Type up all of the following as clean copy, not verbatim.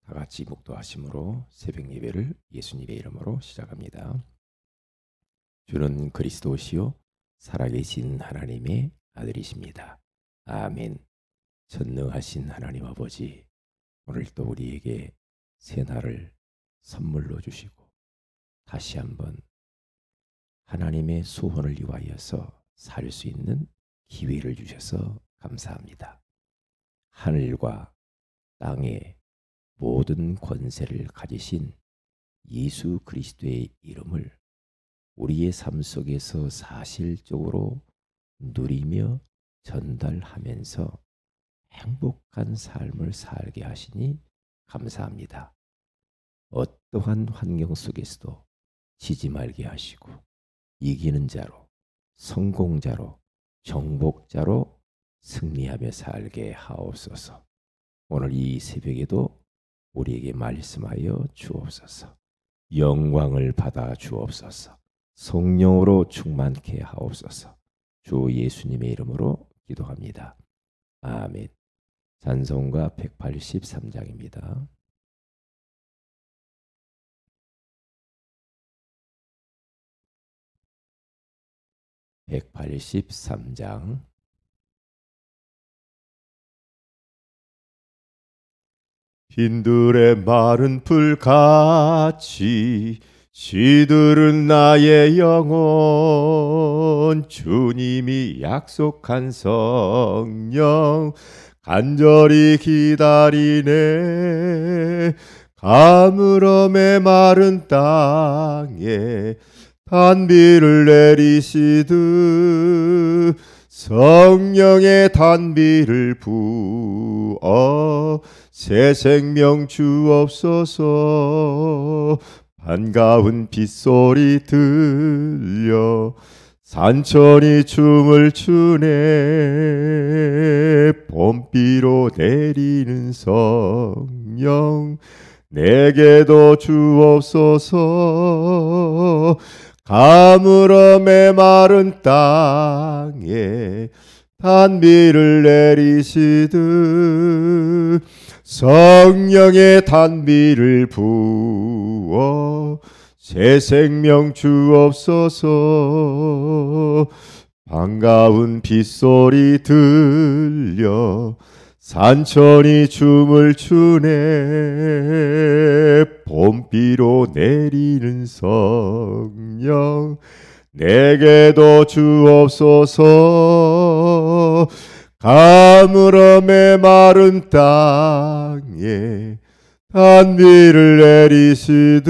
다 같이 묵도하심으로 새벽 예배를 예수님의 이름으로 시작합니다. 주는 그리스도시요 살아계신 하나님의 아들이십니다. 아멘. 전능하신 하나님 아버지, 오늘 또 우리에게 새 날을 선물로 주시고 다시 한번 하나님의 소원을 위하여서 살 수 있는 기회를 주셔서 감사합니다. 하늘과 땅의 모든 권세를 가지신 예수 그리스도의 이름을 우리의 삶 속에서 사실적으로 누리며 전달하면서 행복한 삶을 살게 하시니 감사합니다. 어떠한 환경 속에서도 지지 말게 하시고 이기는 자로, 성공자로, 정복자로 승리하며 살게 하옵소서. 오늘 이 새벽에도 우리에게 말씀하여 주옵소서. 영광을 받아 주옵소서. 성령으로 충만케 하옵소서. 주 예수님의 이름으로 기도합니다. 아멘. 찬송가 183장입니다. (183장) 빈들의 마른 풀같이 시들은 나의 영혼, 주님이 약속한 성령 간절히 기다리네. 가물어 메마른 땅에 단비를 내리시듯 성령의 단비를 부어 새 생명 주옵소서. 반가운 빗소리 들려 산천이 춤을 추네. 봄비로 내리는 성령 내게도 주옵소서. 가물어 메마른 땅에 단비를 내리시듯 성령의 단비를 부어 새 생명 주옵소서. 반가운 빗소리 들려 산천이 춤을 추네. 봄비로 내리는 성령 내게도 주옵소서. 가물어 메마른 땅에 단비를 내리시듯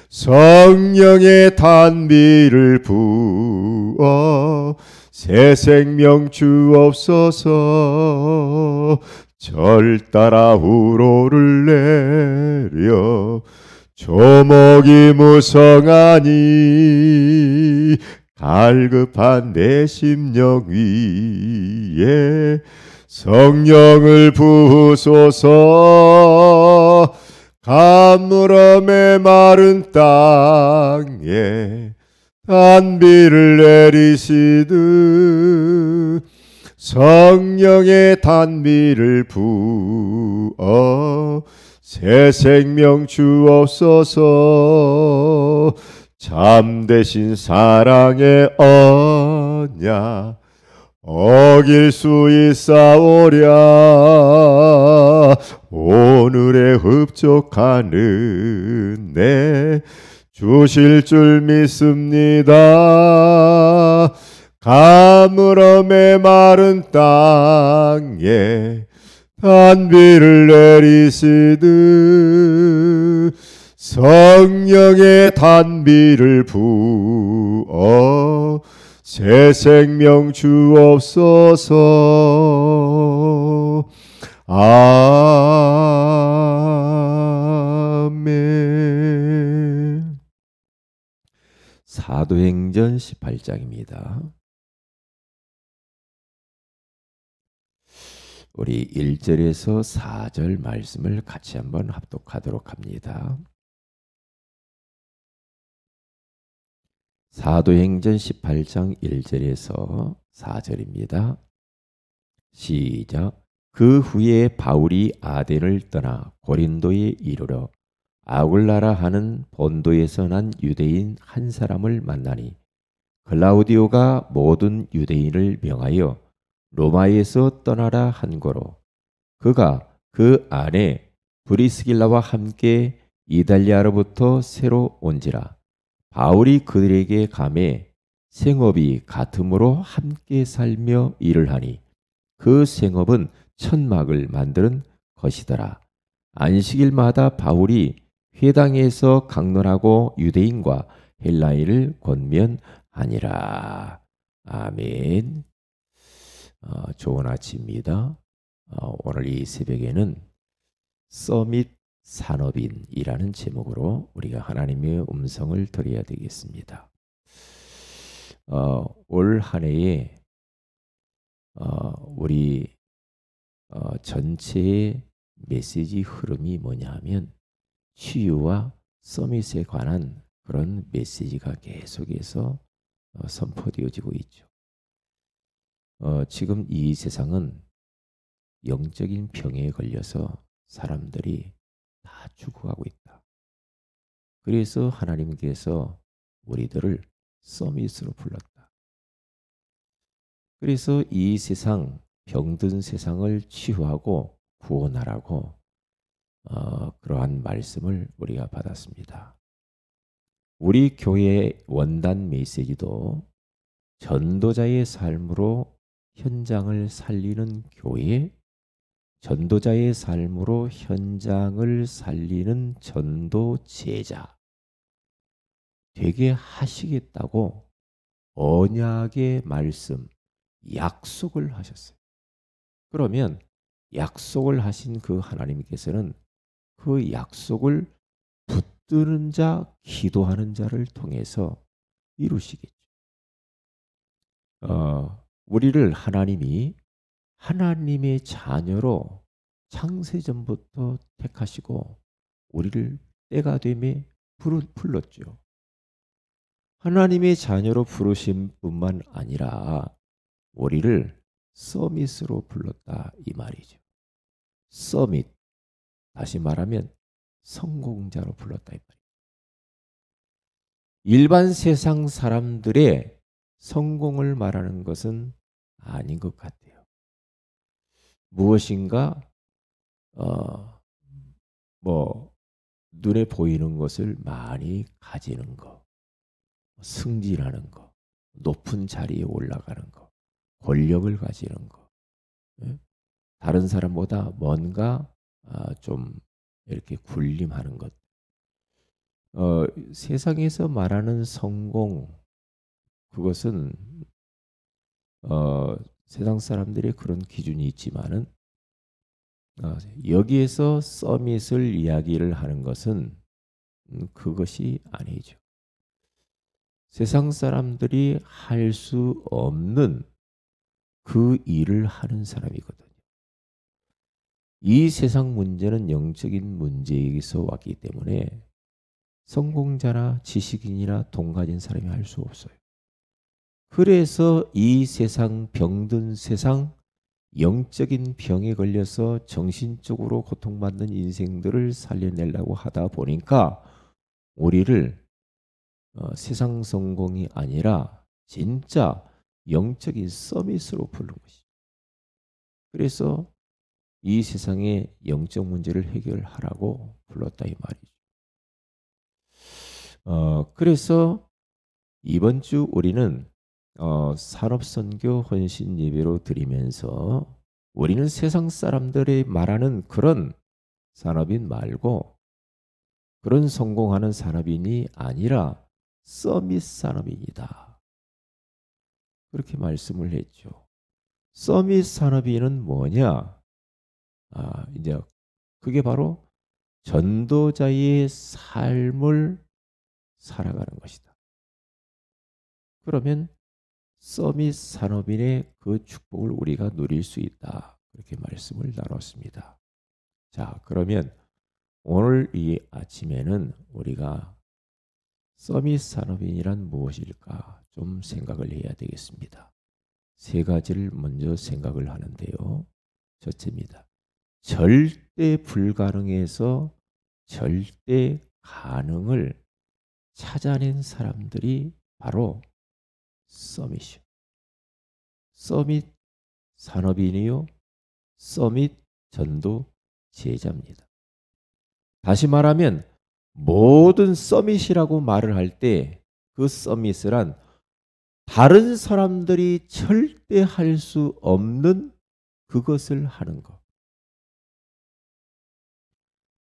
성령의 단비를 부어 새 생명 주옵소서. 절 따라 우로를 내려 조목이 무성하니 갈급한 내 심령 위에 성령을 부으소서. 가물어 메마른 땅에 단비를 내리시듯 성령의 단비를 부어 새 생명 주옵소서. 참되신 사랑의 언약 어길 수 있사오랴. 오늘의 흡족한 은혜 주실 줄 믿습니다. 가물어 메마른 땅에 단비를 내리시듯 성령의 단비를 부어 새 생명 주옵소서. 아멘. 사도행전 18장입니다. 우리 1절에서 4절 말씀을 같이 한번 합독하도록 합니다. 사도행전 18장 1절에서 4절입니다. 시작. 그 후에 바울이 아덴을 떠나 고린도에 이르러 아굴라라 하는 본도에서 난 유대인 한 사람을 만나니 글라우디오가 모든 유대인을 명하여 로마에서 떠나라 한 거로 그가 그 안에 브리스길라와 함께 이달리아로부터 새로 온지라 바울이 그들에게 감해 생업이 같음으로 함께 살며 일을 하니 그 생업은 천막을 만드는 것이더라. 안식일마다 바울이 회당에서 강론하고 유대인과 헬라인을 권면하니라. 아멘. 좋은 아침입니다. 오늘 이 새벽에는 서밋 산업인이라는 제목으로 우리가 하나님의 음성을 들어야 되겠습니다. 올 한 해에 우리 전체의 메시지 흐름이 뭐냐 하면 치유와 서밋에 관한 그런 메시지가 계속해서 선포되어지고 있죠. 지금 이 세상은 영적인 병에 걸려서 사람들이 다 죽어가고 있다. 그래서 하나님께서 우리들을 서밋으로 불렀다. 그래서 이 세상, 병든 세상을 치유하고 구원하라고 그러한 말씀을 우리가 받았습니다. 우리 교회의 원단 메시지도 전도자의 삶으로 현장을 살리는 교회, 전도자의 삶으로 현장을 살리는 전도 제자 되게 하시겠다고 언약의 말씀, 약속을 하셨어요. 그러면 약속을 하신 그 하나님께서는 그 약속을 붙드는 자, 기도하는 자를 통해서 이루시겠죠. 우리를 하나님이 하나님의 자녀로 창세전부터 택하시고 우리를 때가 되매 불렀죠. 하나님의 자녀로 부르신 뿐만 아니라 우리를 서밋으로 불렀다 이 말이죠. 서밋, 다시 말하면 성공자로 불렀다 이 말이죠. 일반 세상 사람들의 성공을 말하는 것은 아닌 것 같아요. 무엇인가 눈에 보이는 것을 많이 가지는 것, 승진하는 것, 높은 자리에 올라가는 것, 권력을 가지는 것, 다른 사람보다 뭔가 좀 이렇게 군림하는 것. 세상에서 말하는 성공, 그것은 세상 사람들의 그런 기준이 있지만은 여기에서 서밋을 이야기를 하는 것은 그것이 아니죠. 세상 사람들이 할 수 없는 그 일을 하는 사람이거든요. 이 세상 문제는 영적인 문제에서 왔기 때문에 성공자나 지식인이나 돈 가진 사람이 할 수 없어요. 그래서 이 세상 병든 세상 영적인 병에 걸려서 정신적으로 고통받는 인생들을 살려내려고 하다 보니까 우리를 세상 성공이 아니라 진짜 영적인 서밋으로 부른 것이죠. 그래서 이 세상의 영적 문제를 해결하라고 불렀다 이 말이죠. 그래서 이번 주 우리는 산업선교 헌신 예배로 드리면서 우리는 세상 사람들이 말하는 그런 산업인 말고 그런 성공하는 산업인이 아니라 서밋 산업인이다. 그렇게 말씀을 했죠. 서밋 산업인은 뭐냐? 이제 그게 바로 전도자의 삶을 살아가는 것이다. 그러면 서밋 산업인의 그 축복을 우리가 누릴 수 있다. 그렇게 말씀을 나눴습니다. 자, 그러면 오늘 이 아침에는 우리가 서밋 산업인이란 무엇일까 좀 생각을 해야 되겠습니다. 세 가지를 먼저 생각을 하는데요. 첫째입니다. 절대 불가능에서 절대 가능을 찾아낸 사람들이 바로 서밋이요. 서밋 산업인이요. 서밋 전도 제자입니다. 다시 말하면 모든 서밋이라고 말을 할 때 그 서밋이란 다른 사람들이 절대 할 수 없는 그것을 하는 것.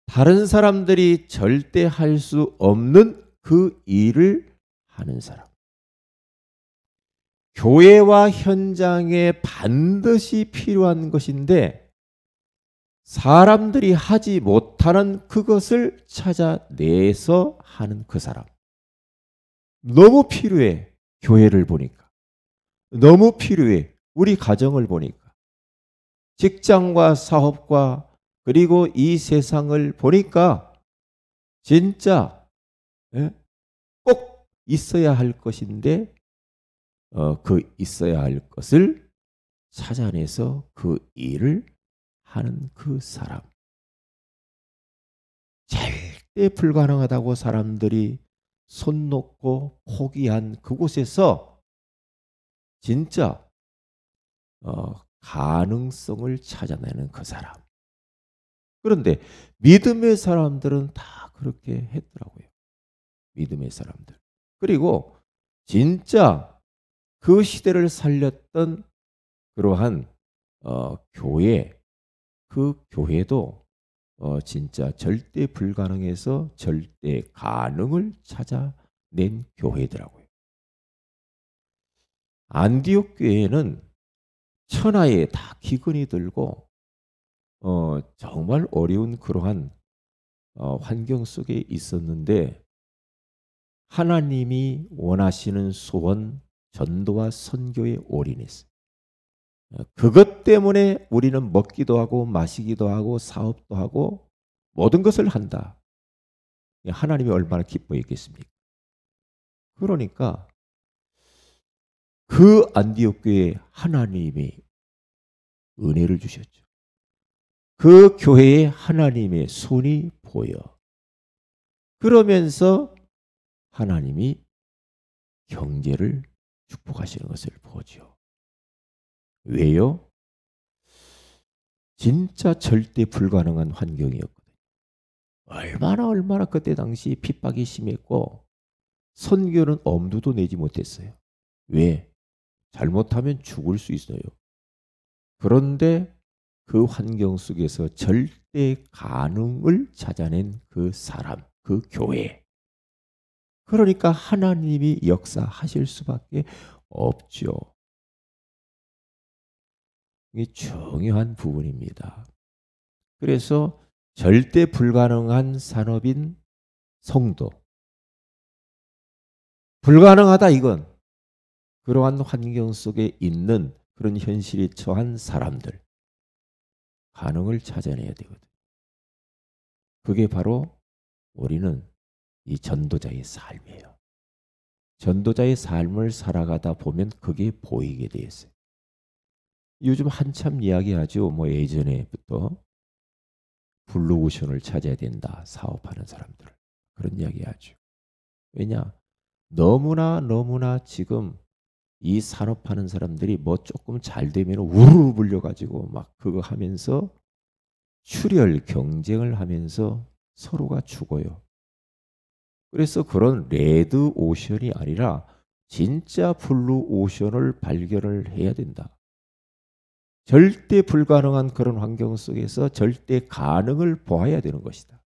다른 사람들이 절대 할 수 없는 그 일을 하는 사람. 교회와 현장에 반드시 필요한 것인데 사람들이 하지 못하는 그것을 찾아내서 하는 그 사람. 너무 필요해. 교회를 보니까. 너무 필요해. 우리 가정을 보니까. 직장과 사업과 그리고 이 세상을 보니까 진짜 꼭 있어야 할 것인데 그 있어야 할 것을 찾아내서 그 일을 하는 그 사람. 절대 불가능하다고 사람들이 손 놓고 포기한 그곳에서 진짜 가능성을 찾아내는 그 사람. 그런데 믿음의 사람들은 다 그렇게 했더라고요. 믿음의 사람들. 그리고 진짜 그 시대를 살렸던 그러한 교회, 그 교회도 진짜 절대 불가능에서 절대 가능을 찾아낸 교회더라고요. 안디옥 교회는 천하에 다 기근이 들고 정말 어려운 그러한 환경 속에 있었는데 하나님이 원하시는 소원, 전도와 선교에 올인했어요. 그것 때문에 우리는 먹기도 하고 마시기도 하고 사업도 하고 모든 것을 한다. 하나님이 얼마나 기뻐했겠습니까? 그러니까 그 안디옥 교회에 하나님이 은혜를 주셨죠. 그 교회에 하나님의 손이 보여. 그러면서 하나님이 경제를 축복하시는 것을 보죠. 왜요? 진짜 절대 불가능한 환경이었거든요. 얼마나 그때 당시 핍박이 심했고 선교는 엄두도 내지 못했어요. 왜? 잘못하면 죽을 수 있어요. 그런데 그 환경 속에서 절대 가능을 찾아낸 그 사람, 그 교회. 그러니까 하나님이 역사하실 수밖에 없죠. 이게 중요한 부분입니다. 그래서 절대 불가능한 산업인 성도. 불가능하다 이건 그러한 환경 속에 있는 그런 현실에 처한 사람들. 가능을 찾아내야 되거든. 그게 바로 우리는 이 전도자의 삶이에요. 전도자의 삶을 살아가다 보면 그게 보이게 돼 있어요. 요즘 한참 이야기하죠. 뭐 예전에부터 블루오션을 찾아야 된다. 사업하는 사람들. 그런 이야기하죠. 왜냐? 너무나 지금 이 산업하는 사람들이 뭐 조금 잘 되면 우르르 불려가지고 막 그거 하면서 출혈 경쟁을 하면서 서로가 죽어요. 그래서 그런 레드 오션이 아니라 진짜 블루 오션을 발견을 해야 된다. 절대 불가능한 그런 환경 속에서 절대 가능을 보아야 되는 것이다.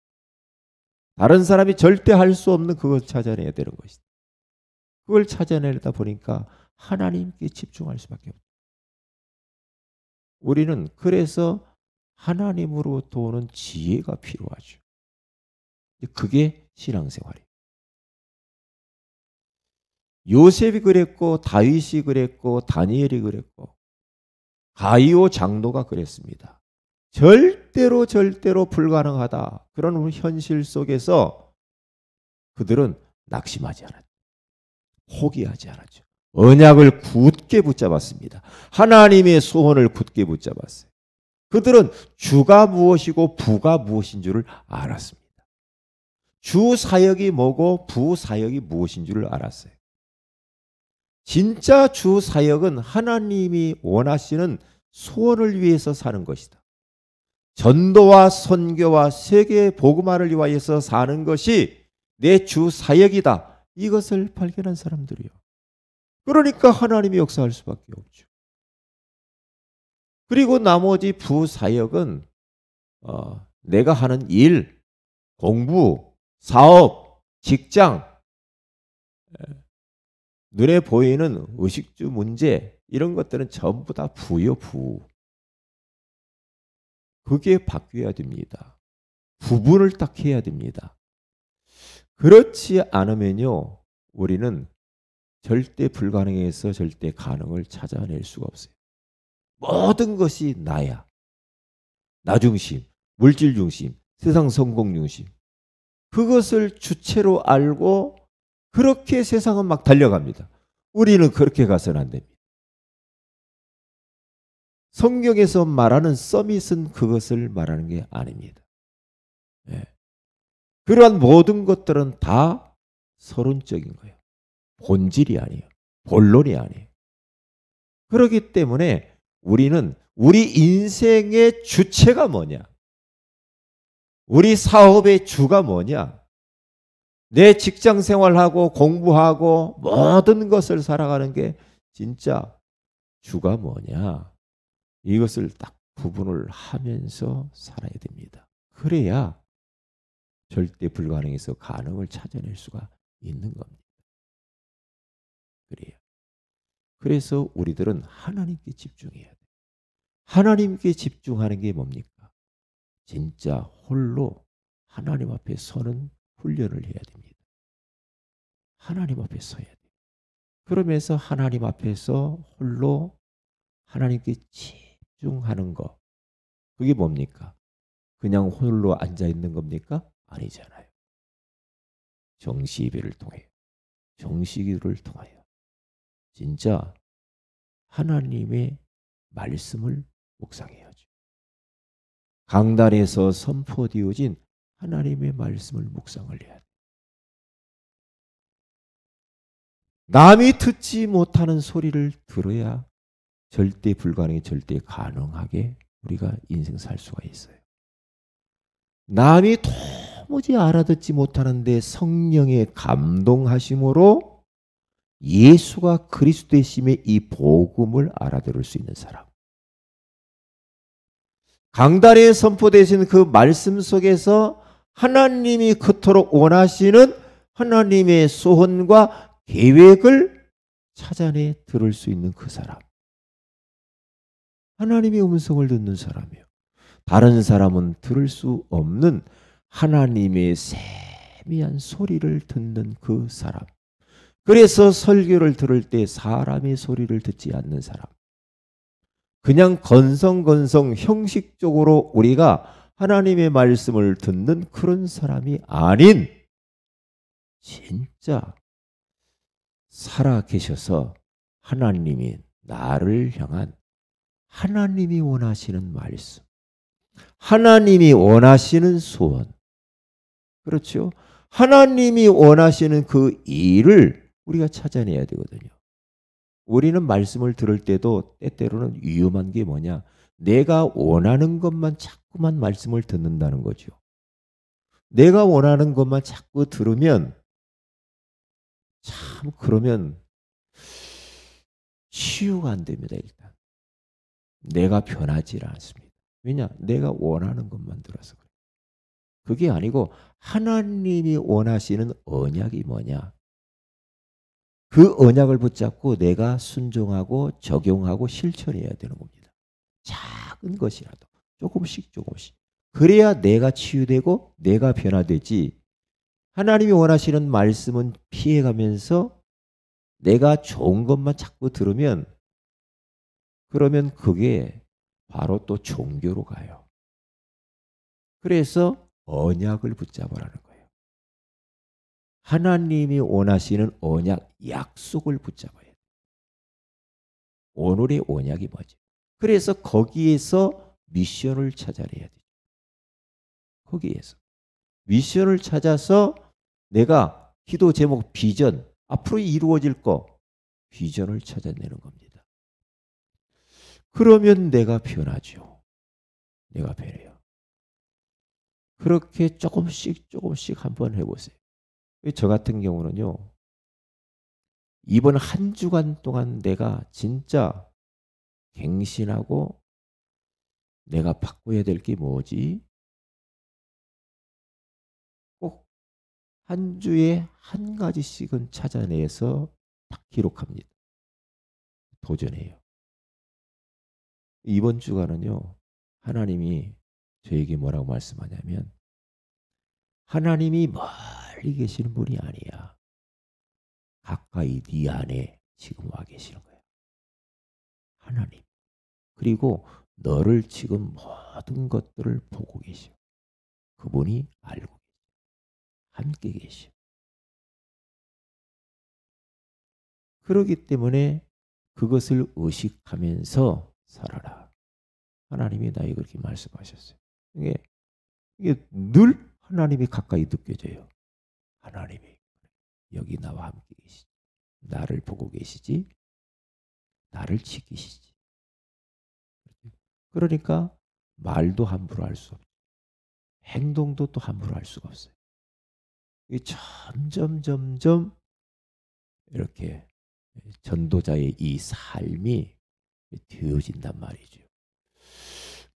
다른 사람이 절대 할 수 없는 그걸 찾아내야 되는 것이다. 그걸 찾아내다 보니까 하나님께 집중할 수밖에 없다. 우리는 그래서 하나님으로부터 오는 지혜가 필요하죠. 그게 신앙생활이에요. 요셉이 그랬고 다윗이 그랬고 다니엘이 그랬고 가이오 장로가 그랬습니다. 절대로 불가능하다. 그런 현실 속에서 그들은 낙심하지 않았죠. 포기하지 않았죠. 언약을 굳게 붙잡았습니다. 하나님의 소원을 굳게 붙잡았어요. 그들은 주가 무엇이고 부가 무엇인 줄을 알았습니다. 주 사역이 뭐고 부 사역이 무엇인 줄을 알았어요. 진짜 주 사역은 하나님이 원하시는 소원을 위해서 사는 것이다. 전도와 선교와 세계 복음화를 위하여서 사는 것이 내 주 사역이다. 이것을 발견한 사람들이요. 그러니까 하나님이 역사할 수밖에 없죠. 그리고 나머지 부 사역은 내가 하는 일, 공부, 사업, 직장, 눈에 보이는 의식주 문제 이런 것들은 전부 다 부요, 부. 그게 바뀌어야 됩니다. 구분을 딱 해야 됩니다. 그렇지 않으면요, 우리는 절대 불가능에서 절대 가능을 찾아낼 수가 없어요. 모든 것이 나야. 나 중심, 물질 중심, 세상 성공 중심. 그것을 주체로 알고 그렇게 세상은 막 달려갑니다. 우리는 그렇게 가서는 안 됩니다. 성경에서 말하는 서밋은 그것을 말하는 게 아닙니다. 예. 그러한 모든 것들은 다 서론적인 거예요. 본질이 아니에요. 본론이 아니에요. 그렇기 때문에 우리는 우리 인생의 주체가 뭐냐? 우리 사업의 주가 뭐냐? 내 직장 생활하고 공부하고 모든 것을 살아가는 게 진짜 주가 뭐냐? 이것을 딱 구분을 하면서 살아야 됩니다. 그래야 절대 불가능에서 가능을 찾아낼 수가 있는 겁니다. 그래요. 그래서 우리들은 하나님께 집중해야 돼요. 하나님께 집중하는 게 뭡니까? 진짜 홀로 하나님 앞에 서는 훈련을 해야 됩니다. 하나님 앞에 서야 돼요. 그러면서 하나님 앞에서 홀로 하나님께 집중하는 거. 그게 뭡니까? 그냥 홀로 앉아 있는 겁니까? 아니잖아요. 정시예배를 통해, 정시기도를 통하여 진짜 하나님의 말씀을 묵상해야죠. 강단에서 선포되어진 하나님의 말씀을 묵상을 해야 돼요. 남이 듣지 못하는 소리를 들어야 절대 불가능이 절대 가능하게 우리가 인생 살 수가 있어요. 남이 도무지 알아듣지 못하는데 성령의 감동하심으로 예수가 그리스도이심의 이 복음을 알아들을 수 있는 사람. 강단에 선포되신 그 말씀 속에서 하나님이 그토록 원하시는 하나님의 소원과 계획을 찾아내 들을 수 있는 그 사람. 하나님의 음성을 듣는 사람이요. 다른 사람은 들을 수 없는 하나님의 세미한 소리를 듣는 그 사람. 그래서 설교를 들을 때 사람의 소리를 듣지 않는 사람. 그냥 건성건성 형식적으로 우리가 하나님의 말씀을 듣는 그런 사람이 아닌 진짜 살아 계셔서 하나님이 나를 향한 하나님이 원하시는 말씀, 하나님이 원하시는 소원, 그렇죠? 하나님이 원하시는 그 일을 우리가 찾아내야 되거든요. 우리는 말씀을 들을 때도 때때로는 위험한 게 뭐냐? 내가 원하는 것만 자꾸만 말씀을 듣는다는 거죠. 내가 원하는 것만 자꾸 들으면 참 그러면 치유가 안 됩니다. 일단 내가 변하지 않습니다. 왜냐? 내가 원하는 것만 들어서 그래요. 그게 아니고 하나님이 원하시는 언약이 뭐냐? 그 언약을 붙잡고 내가 순종하고 적용하고 실천해야 되는 겁니다. 작은 것이라도 조금씩 조금씩. 그래야 내가 치유되고 내가 변화되지. 하나님이 원하시는 말씀은 피해가면서 내가 좋은 것만 자꾸 들으면 그러면 그게 바로 또 종교로 가요. 그래서 언약을 붙잡으라는 거예요. 하나님이 원하시는 언약, 약속을 붙잡아야 돼요. 오늘의 언약이 뭐지? 그래서 거기에서 미션을 찾아내야 돼. 거기에서 미션을 찾아서 내가 기도 제목 비전, 앞으로 이루어질 거 비전을 찾아내는 겁니다. 그러면 내가 변하죠. 내가 변해요. 그렇게 조금씩 한번 해보세요. 저 같은 경우는요. 이번 한 주간 동안 내가 진짜 갱신하고 내가 바꿔야 될 게 뭐지? 꼭 한 주에 한 가지씩은 찾아내서 딱 기록합니다. 도전해요. 이번 주간은요. 하나님이 저에게 뭐라고 말씀하냐면 하나님이 멀리 계시는 분이 아니야. 가까이 네 안에 지금 와 계시는 거야. 하나님. 그리고 너를 지금 모든 것들을 보고 계셔. 그분이 알고 계셔. 함께 계셔. 그렇기 때문에 그것을 의식하면서 살아라. 하나님이 나에게 그렇게 말씀하셨어요. 이게 늘 하나님이 가까이 느껴져요. 하나님이 여기 나와 함께 계시지. 나를 보고 계시지. 나를 지키시지. 그러니까 말도 함부로 할 수 없어요. 행동도 또 함부로 할 수가 없어요. 이게 점점 이렇게 전도자의 이 삶이 되어진단 말이죠.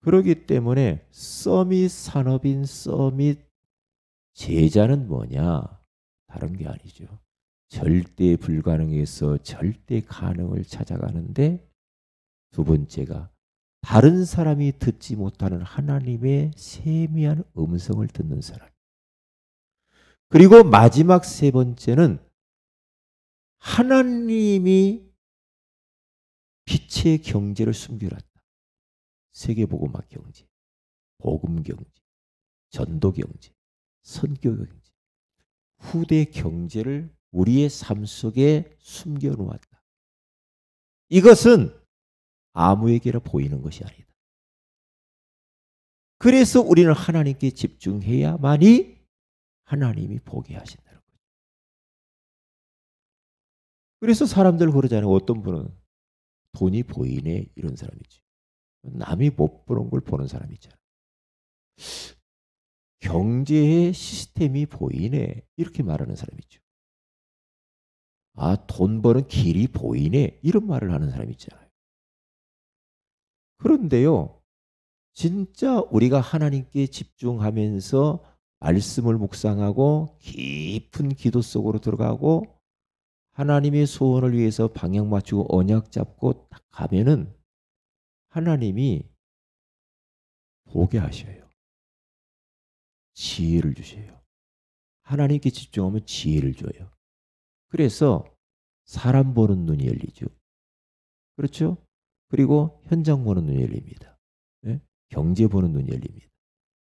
그렇기 때문에 서밋 산업인 서밋 제자는 뭐냐? 다른 게 아니죠. 절대 불가능에서 절대 가능을 찾아가는데 두 번째가 다른 사람이 듣지 못하는 하나님의 세미한 음성을 듣는 사람. 그리고 마지막 세 번째는 하나님이 빛의 경제를 숨겨놨다. 세계복음학 경제, 복음 경제, 전도 경제, 선교 경제, 후대 경제를 우리의 삶 속에 숨겨놓았다. 이것은 아무에게나 보이는 것이 아니다. 그래서 우리는 하나님께 집중해야만이 하나님이 보게 하신다는 거죠. 그래서 사람들 그러잖아요. 어떤 분은 돈이 보이네 이런 사람이지. 남이 못 보는 걸 보는 사람이 있잖아. 경제의 시스템이 보이네 이렇게 말하는 사람이 있죠. 아, 돈 버는 길이 보이네 이런 말을 하는 사람이 있잖아요. 그런데요. 진짜 우리가 하나님께 집중하면서 말씀을 묵상하고 깊은 기도 속으로 들어가고 하나님의 소원을 위해서 방향 맞추고 언약 잡고 딱 가면은 하나님이 보게 하셔요. 지혜를 주셔요. 하나님께 집중하면 지혜를 줘요. 그래서 사람 보는 눈이 열리죠. 그렇죠? 그리고 현장 보는 눈이 열립니다. 네? 경제 보는 눈이 열립니다.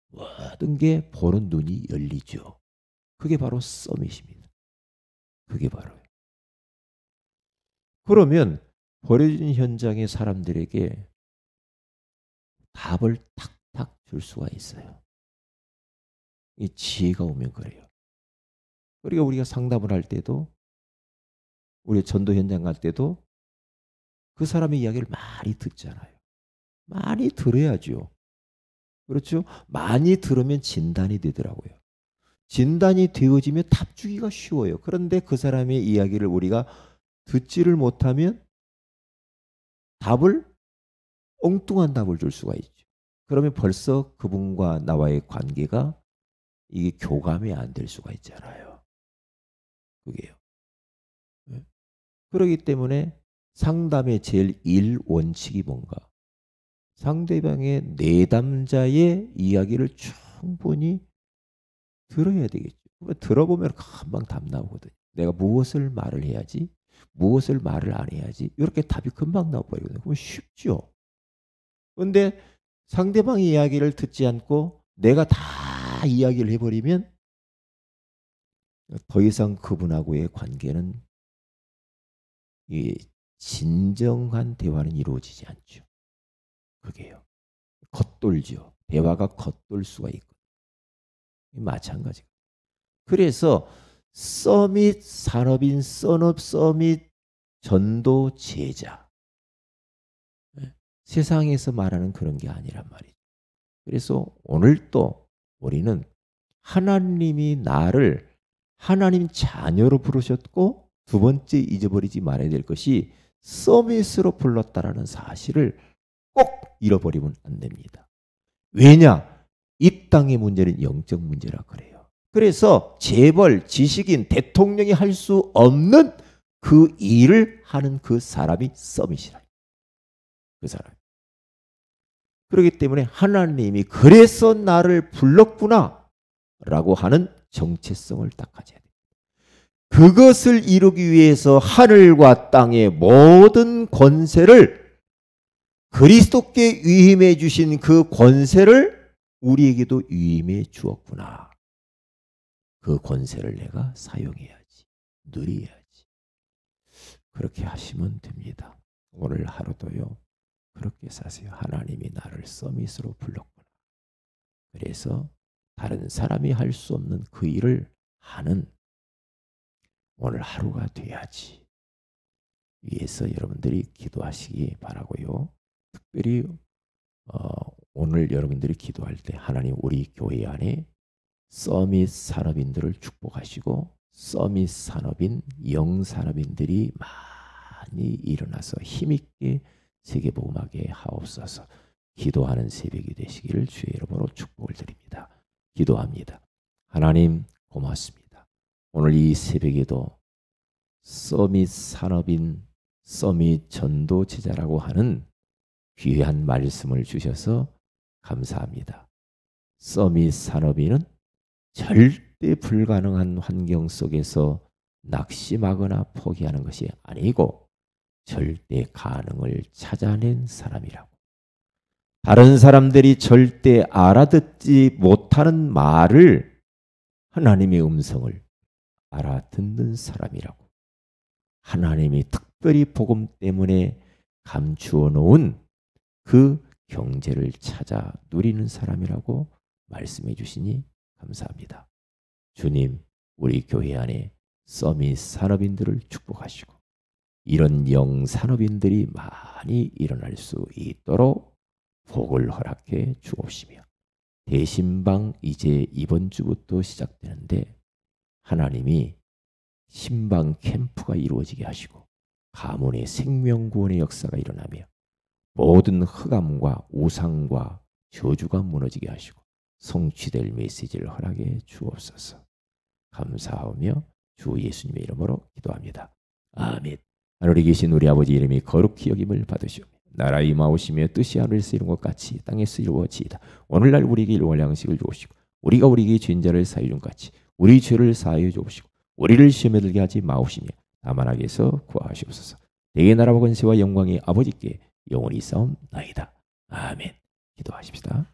모든 게 보는 눈이 열리죠. 그게 바로 서밋입니다. 그게 바로요. 그러면 버려진 현장의 사람들에게 답을 탁탁 줄 수가 있어요. 이 지혜가 오면 그래요. 그러니까 우리가 상담을 할 때도 우리 전도 현장 갈 때도 그 사람의 이야기를 많이 듣잖아요. 많이 들어야죠. 그렇죠? 많이 들으면 진단이 되더라고요. 진단이 되어지면 답 주기가 쉬워요. 그런데 그 사람의 이야기를 우리가 듣지를 못하면 답을 엉뚱한 답을 줄 수가 있죠. 그러면 벌써 그분과 나와의 관계가 이게 교감이 안 될 수가 있잖아요. 그게요. 네. 그렇기 때문에 상담의 제일 1원칙이 뭔가? 상대방의 내담자의 이야기를 충분히 들어야 되겠죠. 들어보면 금방 답 나오거든요. 내가 무엇을 말을 해야지, 무엇을 말을 안 해야지 이렇게 답이 금방 나와버리거든요. 그러면 쉽죠. 그런데 상대방의 이야기를 듣지 않고 내가 다 이야기를 해버리면 더 이상 그분하고의 관계는 이 진정한 대화는 이루어지지 않죠. 그게요. 겉돌죠. 대화가 겉돌 수가 있고 마찬가지. 그래서 서밋 산업인 선업 서밋 전도 제자 세상에서 말하는 그런 게 아니란 말이죠. 그래서 오늘 또 우리는 하나님이 나를 하나님 자녀로 부르셨고 두 번째 잊어버리지 말아야 될 것이 서밋으로 불렀다라는 사실을 꼭 잃어버리면 안 됩니다. 왜냐? 이 땅의 문제는 영적 문제라 그래요. 그래서 재벌, 지식인, 대통령이 할 수 없는 그 일을 하는 그 사람이 서밋이라. 그 사람. 그렇기 때문에 하나님이 그래서 나를 불렀구나 라고 하는 정체성을 딱 가져야 됩니다. 그것을 이루기 위해서 하늘과 땅의 모든 권세를 그리스도께 위임해 주신 그 권세를 우리에게도 위임해 주었구나. 그 권세를 내가 사용해야지. 누려야지. 그렇게 하시면 됩니다. 오늘 하루도요. 그렇게 사세요. 하나님이 나를 서밋으로 불렀구나. 그래서 다른 사람이 할 수 없는 그 일을 하는 오늘 하루가 돼야지. 위해서 여러분들이 기도하시기 바라고요. 특별히 오늘 여러분들이 기도할 때 하나님 우리 교회 안에 서밋 산업인들을 축복하시고 서밋 산업인 영산업인들이 많이 일어나서 힘있게 세계복음하게 하옵소서. 기도하는 새벽이 되시기를 주의 이름으로 축복을 드립니다. 기도합니다. 하나님 고맙습니다. 오늘 이 새벽에도 서밋 산업인 서밋 전도 제자라고 하는 귀한 말씀을 주셔서 감사합니다. 서밋 산업인은 절대 불가능한 환경 속에서 낙심하거나 포기하는 것이 아니고 절대 가능을 찾아낸 사람이라고. 다른 사람들이 절대 알아듣지 못하는 말을 하나님의 음성을 알아듣는 사람이라고. 하나님이 특별히 복음 때문에 감추어 놓은 그 경제를 찾아 누리는 사람이라고 말씀해 주시니 감사합니다. 주님, 우리 교회 안에 서밋 산업인들을 축복하시고 이런 영산업인들이 많이 일어날 수 있도록 복을 허락해 주옵시며 대신방 이제 이번 주부터 시작되는데 하나님이 신방 캠프가 이루어지게 하시고 가문의 생명구원의 역사가 일어나며 모든 흑암과 우상과 저주가 무너지게 하시고 성취될 메시지를 허락해 주옵소서. 감사하며 주 예수님의 이름으로 기도합니다. 아멘. 하늘에 계신 우리 아버지 이름이 거룩히 여김을 받으시오며 나라 임하오시며 뜻이 하늘에서 이룬 것 같이 땅에서 이루어지이다. 오늘날 우리에게 일용할 양식을 주옵시고 우리가 우리에게 죄인 자를 사하여 준 같이 우리 죄를 사하여 주옵시고 우리를 시험에 들게 하지 마옵시며 다만 악에서 구하시옵소서. 내게 나라와 권세와 영광이 아버지께 영원히 싸움나이다. 아멘. 기도하십시다.